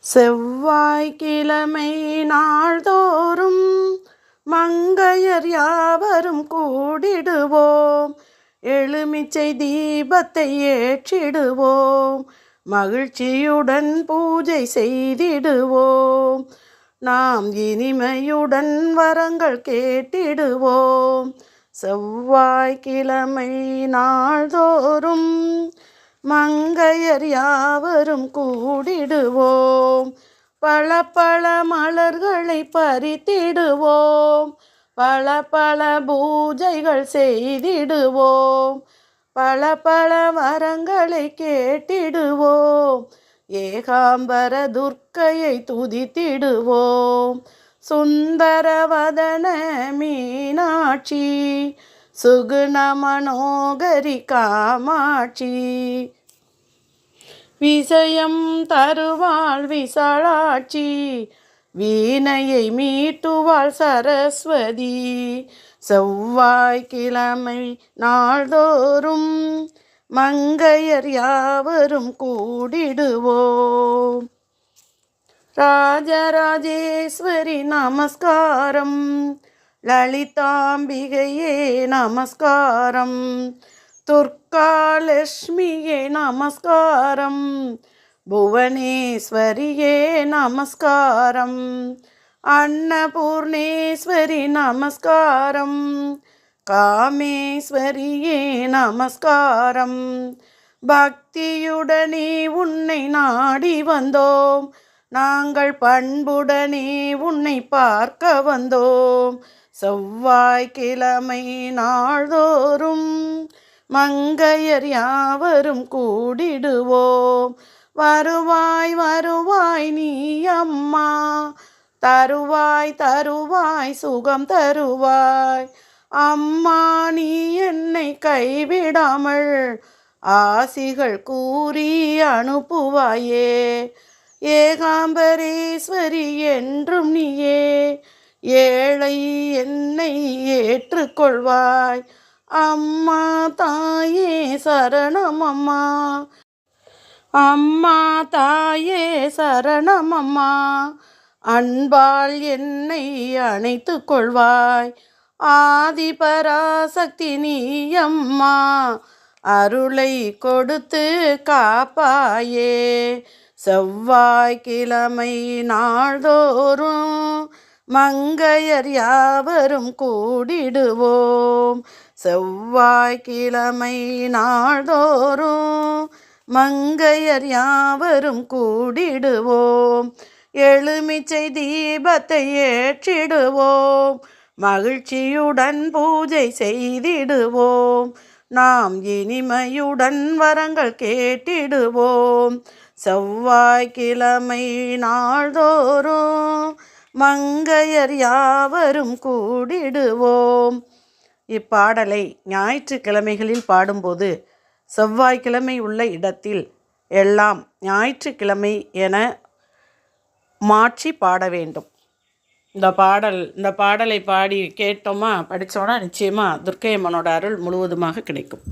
செவ்வாய்க்கிழமை நாள்தோறும் மங்கையர் யாவரும் கூடிடுவோம். எலுமிச்சை தீபத்தை ஏற்றிடுவோம். மகிழ்ச்சியுடன் பூஜை செய்திடுவோம். நாம் இனிமையுடன் வரங்கள் கேட்டிடுவோம். செவ்வாய்க்கிழமை நாள்தோறும் மங்கையர் யாவரும் கூடிடுவோம். பல பல மலர்களை பறித்திடுவோம். பல பல பூஜைகள் செய்திடுவோம். பல பல வரங்களை கேட்டிடுவோம். ஏகாம்பர துர்க்கையை துதித்திடுவோம். சுந்தரவதன மீனாட்சி, சுகுண மனோகரி காமாட்சி, விசயம் தருவாள் விசாலாட்சி, வீணையை மீட்டுவாள் சரஸ்வதி. செவ்வாய்க்கிழமை நாள்தோறும் மங்கையர் யாவரும் கூடிடுவோம். ராஜராஜேஸ்வரி நமஸ்காரம், லலிதாம்பிகையே நமஸ்காரம், துர்காலட்சுமியே நமஸ்காரம், புவனேஸ்வரியே நமஸ்காரம், அன்னபூர்ணேஸ்வரி நமஸ்காரம், காமேஸ்வரியே நமஸ்காரம். பக்தியுடனே உன்னை நாடி வந்தோம். நாங்கள் பண்புடனே உன்னை பார்க்க வந்தோம். செவ்வாய்க்கிழமை நாள்தோறும் மங்கையர் யாவரும் கூடிடுவோம். வருவாய் வருவாய் நீ அம்மா, தருவாய் தருவாய் சுகம் தருவாய். அம்மா நீ என்னை கைவிடாமல் ஆசிகள் கூறி அனுப்புவாயே. ஏகாம்பரேஸ்வரி என்றும் நீயே, ஏழை என்னை ஏற்றுக்கொள்வாய். அம்மா தாயே சரணம் அம்மா, அம்மா தாயே சரணம் அம்மா. அன்பால் என்னை அணைத்து கொள்வாய். ஆதிபராசக்தி நீ அம்மா, அருளை கொடுத்து காப்பாயே. செவ்வாய்க்கிழமை நாள்தோறும் மங்கையர் யாவரும் கூடிடுவோம். செவ்வாய்க்கிழமை நாள்தோறும் மங்கையர் யாவரும் கூடிடுவோம். எலுமிச்சை தீபத்தை ஏற்றிடுவோம். மகிழ்ச்சியுடன் பூஜை செய்திடுவோம். நாம் இனிமையுடன் வரங்கள் கேட்டிடுவோம். செவ்வாய்க்கிழமை நாள்தோறும் மங்கையர் யாவரும் கூடிடுவோம். இப்பாடலை ஞாயிற்றுக்கிழமைகளில் பாடும்போது செவ்வாய்க்கிழமை உள்ள இடத்தில் எல்லாம் ஞாயிற்றுக்கிழமை என மாற்றி பாட வேண்டும். இந்த பாடலை பாடி கேட்டோமா, படித்தோன்னா நிச்சயமாக துர்க்கை அம்மனோட அருள் முழுவதுமாக கிடைக்கும்.